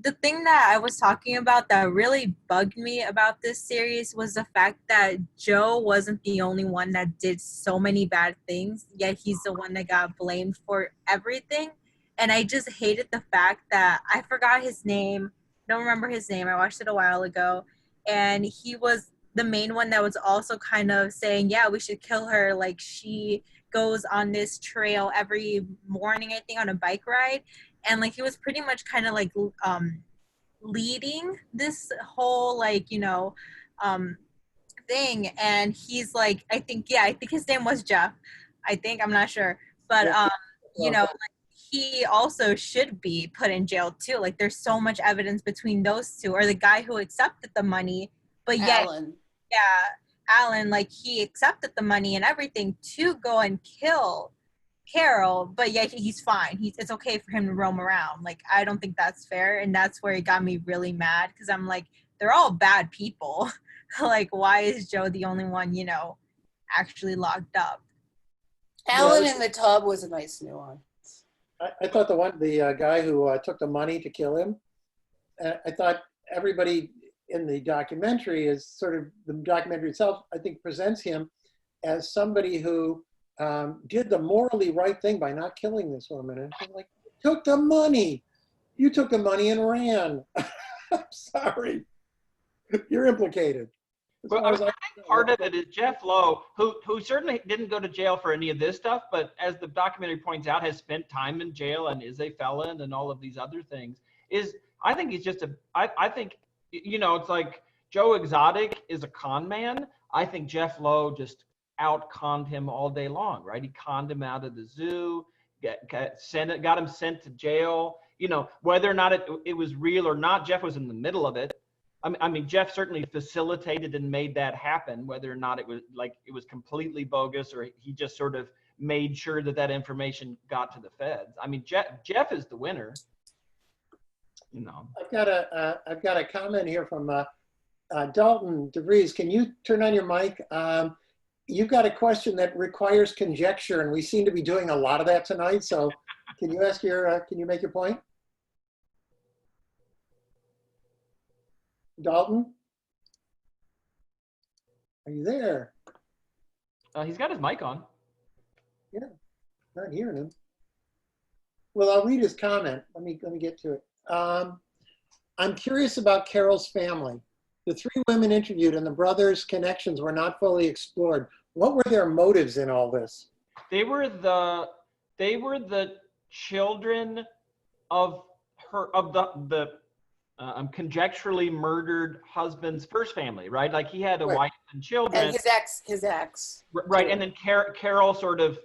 The thing that I was talking about that really bugged me about this series was the fact that Joe wasn't the only one that did so many bad things, yet he's the one that got blamed for everything. And I just hated the fact that I forgot his name. Don't remember his name. I watched it a while ago. And he was the main one that was also kind of saying, yeah, we should kill her. Like, she goes on this trail every morning, I think, on a bike ride. And like he was pretty much kind of like leading this whole thing. And he's like, I think his name was Jeff. I'm not sure, but like, he also should be put in jail too. Like there's so much evidence between those two, or the guy who accepted the money, but yet Alan, like he accepted the money and everything to go and kill Carol, but yet he's fine. It's okay for him to roam around. Like, I don't think that's fair. And that's where it got me really mad, because I'm like, they're all bad people. Like, why is Joe the only one, actually locked up? Alan in the tub was a nice nuance. I thought the guy who took the money to kill him, I thought everybody in the documentary is sort of, the documentary itself, I think, presents him as somebody who did the morally right thing by not killing this woman. And I'm like, took the money. You took the money and ran. I'm sorry. You're implicated. Well, I think part of it is Jeff Lowe, who certainly didn't go to jail for any of this stuff, but as the documentary points out, has spent time in jail and is a felon and all of these other things. I think he's just I think, it's like Joe Exotic is a con man. I think Jeff Lowe just out-conned him all day long, right? He conned him out of the zoo, got him sent to jail. Whether or not it was real or not, Jeff was in the middle of it. I mean, Jeff certainly facilitated and made that happen, whether or not it was completely bogus or he just sort of made sure that information got to the feds. I mean, Jeff is the winner. you know. I've got a comment here from Dalton DeVries. Can you turn on your mic? You've got a question that requires conjecture, and we seem to be doing a lot of that tonight. So, can you ask your? Can you make your point, Dalton? Are you there? He's got his mic on. Yeah, not hearing him. Well, I'll read his comment. Let me get to it. I'm curious about Carol's family. The three women interviewed and the brothers' connections were not fully explored. What were their motives in all this? They were the children of the conjecturally murdered husband's first family, right? Like he had a wife and children. And his ex. Right, and then Carol sort of,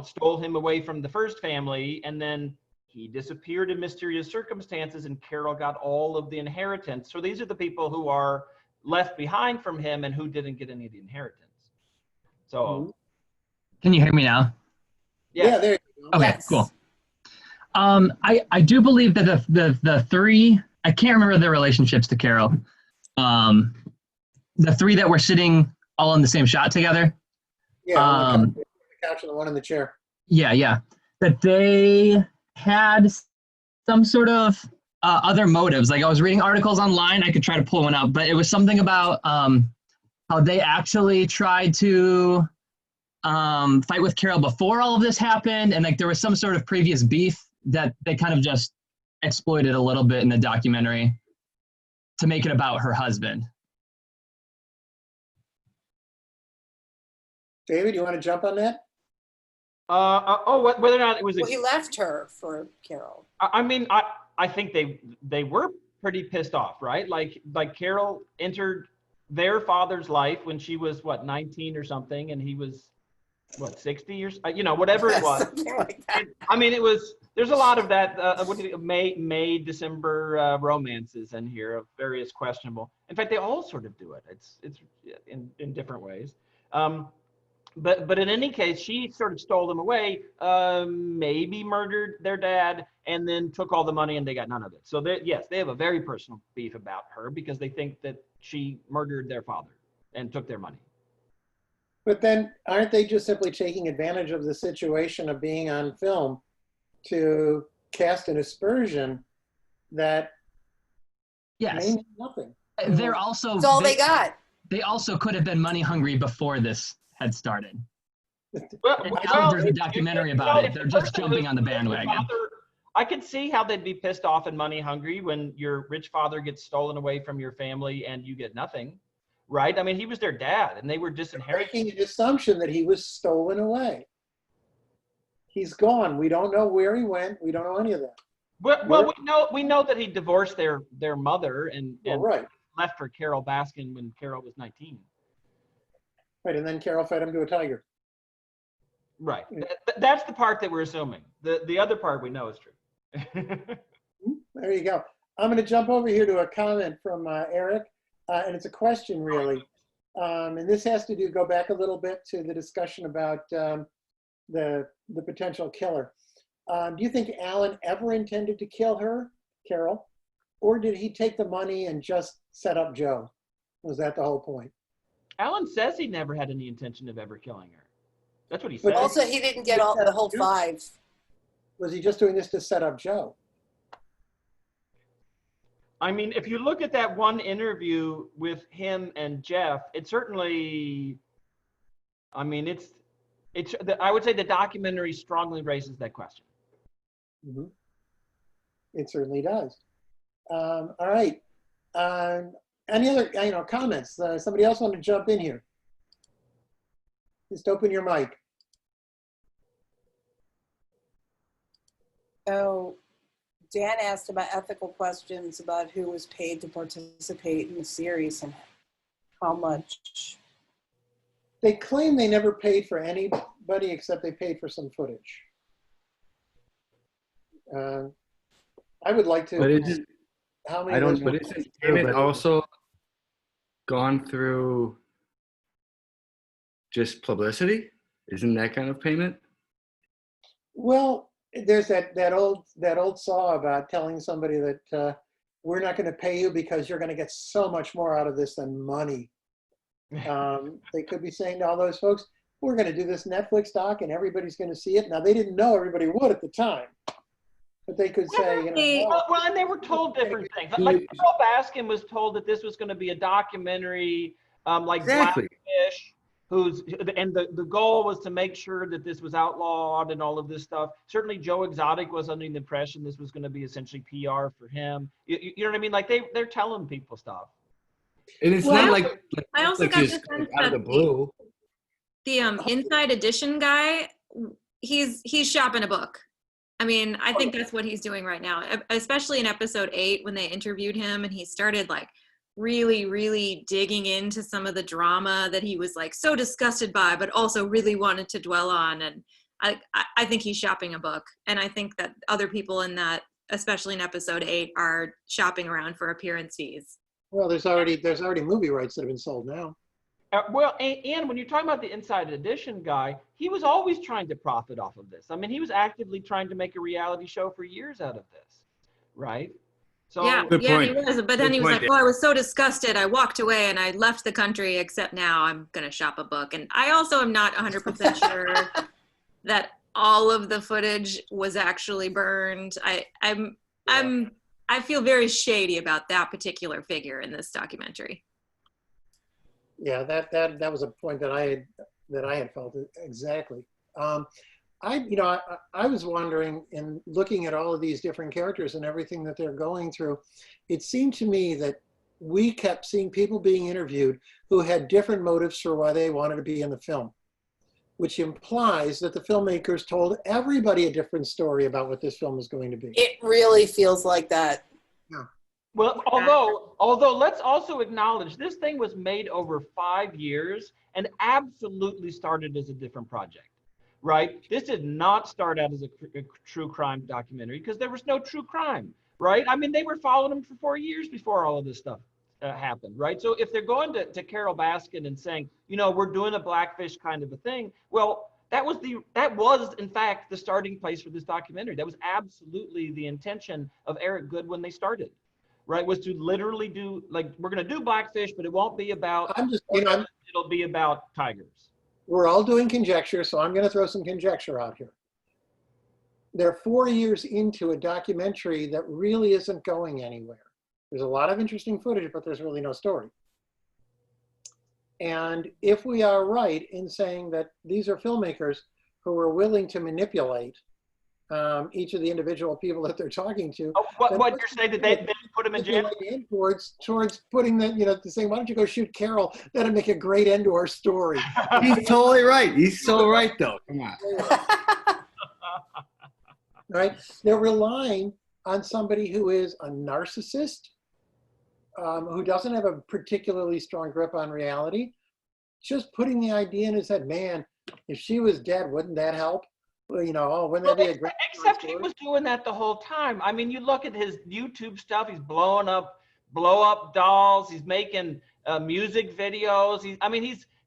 stole him away from the first family, and then he disappeared in mysterious circumstances, and Carol got all of the inheritance. So these are the people who are left behind from him and who didn't get any of the inheritance. So, can you hear me now? Yeah, there you go. Okay, Yes. cool. I do believe that the three, I can't remember their relationships to Carol. The three that were sitting all in the same shot together. Yeah, on the couch and the one in the chair. Yeah. That they had some sort of other motives. Like I was reading articles online, I could try to pull one out, but it was something about how they actually tried to fight with Carol before all of this happened. And like there was some sort of previous beef that they kind of just exploited a little bit in the documentary to make it about her husband. David, you want to jump on that? Whether or not it was. Well, he left her for Carol. I mean, I think they were pretty pissed off, right? Like Carol entered their father's life when she was 19 or something, and he was 60 or whatever it was. Something like that. I mean, there's a lot of that May December romances in here of various questionable. In fact, they all sort of do it. It's in different ways. But in any case, she sort of stole them away, maybe murdered their dad, and then took all the money and they got none of it. So they have a very personal beef about her because they think that she murdered their father and took their money. But then aren't they just simply taking advantage of the situation of being on film to cast an aspersion that means nothing? They're also That's all they got. They also could have been money hungry before this had started. Well, there's a documentary about it. They're just jumping on the bandwagon. I can see how they'd be pissed off and money hungry when your rich father gets stolen away from your family and you get nothing, right? I mean, he was their dad and they were disinherited. Making an assumption that he was stolen away. He's gone. We don't know where he went. We don't know any of that. Well, we know that he divorced their mother and left for Carol Baskin when Carol was 19. Right, and then Carol fed him to a tiger. Right. That's the part that we're assuming. The other part we know is true. There you go. I'm going to jump over here to a comment from Eric, and it's a question really. And this has to go back a little bit to the discussion about the potential killer. Do you think Alan ever intended to kill her, Carol? Or did he take the money and just set up Joe? Was that the whole point? Alan says he never had any intention of ever killing her. That's what he said. But also, he didn't get the whole 5. Was he just doing this to set up Joe? I mean, if you look at that one interview with him and Jeff, it certainly, I mean, I would say the documentary strongly raises that question. Mm-hmm. It certainly does. All right. Any other comments? Somebody else want to jump in here? Just open your mic. Oh, Dan asked about ethical questions about who was paid to participate in the series and how much. They claim they never paid for anybody except they paid for some footage. I would like to. But isn't how many? But isn't payment also gone through just publicity? Isn't that kind of payment? Well, there's that old saw about telling somebody that we're not going to pay you because you're going to get so much more out of this than money. They could be saying to all those folks, we're going to do this Netflix doc and everybody's going to see it. Now, they didn't know everybody would at the time, but they could say, well, and they were told different things. Like Carol Baskin was told that this was going to be a documentary, like Exactly. Blackfish, and the goal was to make sure that this was outlawed and all of this stuff. Certainly Joe Exotic was under the impression this was going to be essentially PR for him. You know what I mean? Like they're telling people stuff. And it's not like I also got the sense out of the blue. The Inside Edition guy, he's shopping a book. I mean, I think that's what he's doing right now, especially in episode 8 when they interviewed him and he started like really, really digging into some of the drama that he was like so disgusted by, but also really wanted to dwell on. And I think he's shopping a book. And I think that other people in that, especially in episode 8, are shopping around for appearance fees. Well, there's already movie rights that have been sold now. Well, and when you're talking about the Inside Edition guy, he was always trying to profit off of this. I mean, he was actively trying to make a reality show for years out of this, right? So yeah, he was. But then he was like, "Oh, I was so disgusted. I walked away and I left the country. Except now, I'm gonna shop a book." And I also am not 100% sure that all of the footage was actually burned. I feel very shady about that particular figure in this documentary. Yeah, that was a point that I had felt exactly. I was wondering, in looking at all of these different characters and everything that they're going through, it seemed to me that we kept seeing people being interviewed who had different motives for why they wanted to be in the film, which implies that the filmmakers told everybody a different story about what this film was going to be. It really feels like that. Yeah. Well, although let's also acknowledge this thing was made over 5 years and absolutely started as a different project, right? This did not start out as a true crime documentary because there was no true crime, right? I mean, they were following him for 4 years before all of this stuff happened, right? So if they're going to Carol Baskin and saying, we're doing a Blackfish kind of a thing, well, that was in fact the starting place for this documentary. That was absolutely the intention of Eric Good when they started. Right, was to literally do, like, we're going to do Blackfish, but it won't be about, it'll be about tigers. We're all doing conjecture, so I'm going to throw some conjecture out here. They're 4 years into a documentary that really isn't going anywhere. There's a lot of interesting footage, but there's really no story. And if we are right in saying that these are filmmakers who are willing to manipulate each of the individual people that they're talking to. Oh, what you're saying that they put them in jail? Towards putting the, to saying, why don't you go shoot Carol? That'd make a great end to our story. He's totally right. He's so right, though. Come on. Right? They're relying on somebody who is a narcissist, who doesn't have a particularly strong grip on reality, just putting the idea in his head, man, if she was dead, wouldn't that help? Well, wouldn't that be a great except he was doing that the whole time. I mean, you look at his YouTube stuff, he's blow up dolls, he's making music videos.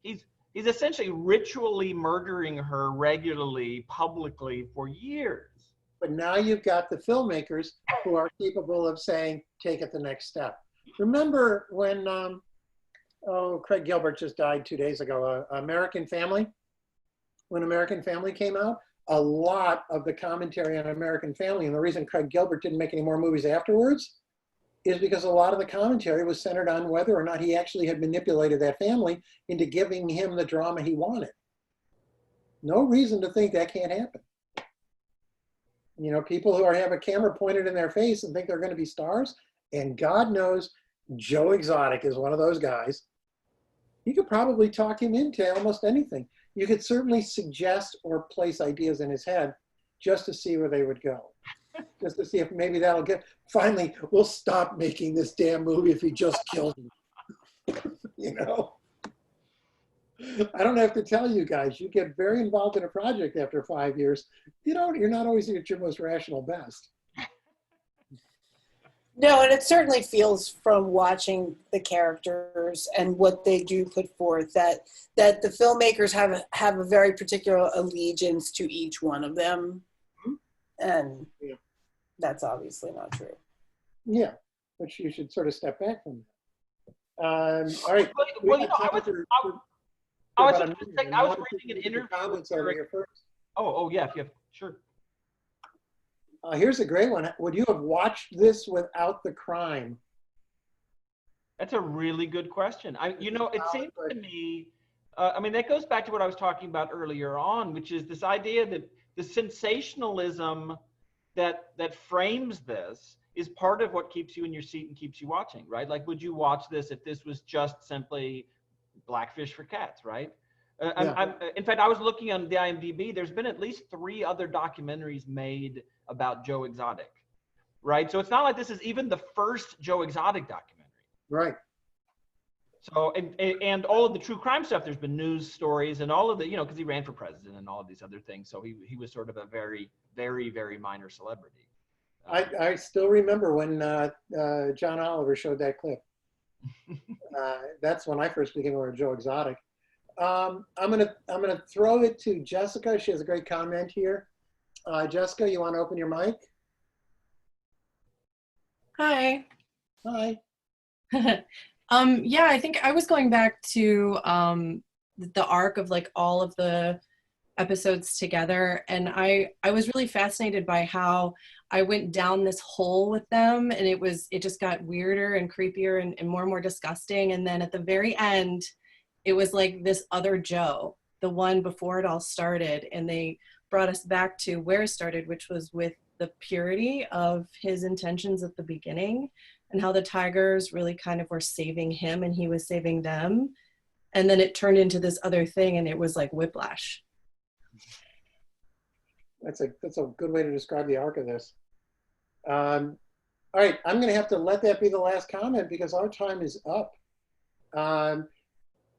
He's essentially ritually murdering her regularly, publicly for years. But now you've got the filmmakers who are capable of saying, take it the next step. Remember when, Craig Gilbert just died 2 days ago, American Family? When American Family came out, a lot of the commentary on American Family, and the reason Craig Gilbert didn't make any more movies afterwards, is because a lot of the commentary was centered on whether or not he actually had manipulated that family into giving him the drama he wanted. No reason to think that can't happen. People who have a camera pointed in their face and think they're going to be stars, and God knows Joe Exotic is one of those guys. You could probably talk him into almost anything. You could certainly suggest or place ideas in his head just to see where they would go. Just to see if maybe that'll finally, we'll stop making this damn movie if he just killed me. I don't have to tell you guys, you get very involved in a project after 5 years. You're not always at your most rational best. No, and it certainly feels from watching the characters and what they do put forth that the filmmakers have a very particular allegiance to each one of them. And that's obviously not true. Yeah, but you should sort of step back from that. All right. Well, you know, I was reading an interview with Eric. Oh, yeah, sure. Here's a great one. Would you have watched this without the crime? That's a really good question. It seems to me, I mean, that goes back to what I was talking about earlier on, which is this idea that the sensationalism that frames this is part of what keeps you in your seat and keeps you watching, right? Like, would you watch this if this was just simply Blackfish for Cats, right? In fact, I was looking on the IMDb. There's been at least 3 other documentaries made about Joe Exotic, right? So it's not like this is even the first Joe Exotic documentary. Right. So, and all of the true crime stuff, there's been news stories and all of the, because he ran for president and all of these other things. So he was sort of a very, very, very minor celebrity. I still remember when John Oliver showed that clip. That's when I first became aware of Joe Exotic. I'm gonna throw it to Jessica. She has a great comment here. Jessica, you want to open your mic? Hi. Hi. Yeah, I think I was going back to the arc of like all of the episodes together, and I was really fascinated by how I went down this hole with them, and it just got weirder and creepier and more disgusting. And then at the very end, it was like this other Joe, the one before it all started, and they brought us back to where it started, which was with the purity of his intentions at the beginning, and how the tigers really kind of were saving him and he was saving them. And then it turned into this other thing, and it was like whiplash. That's a good way to describe the arc of this. All right, I'm going to have to let that be the last comment because our time is up.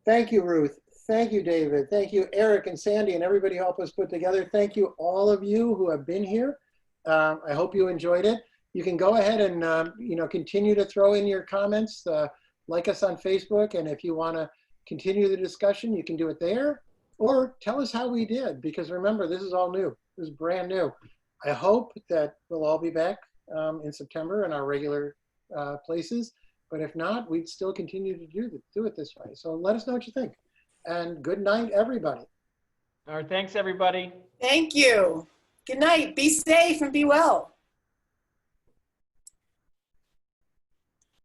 Thank you, Ruth. Thank you, David. Thank you, Eric and Sandy, and everybody who helped us put together. Thank you, all of you who have been here. I hope you enjoyed it. You can go ahead and continue to throw in your comments. Like us on Facebook, and if you want to continue the discussion, you can do it there, or tell us how we did. Because remember, this is all new. This is brand new. I hope that we'll all be back in September in our regular places. But if not, we'd still continue to do it this way. So let us know what you think. And good night, everybody. All right, thanks, everybody. Thank you. Good night. Be safe and be well.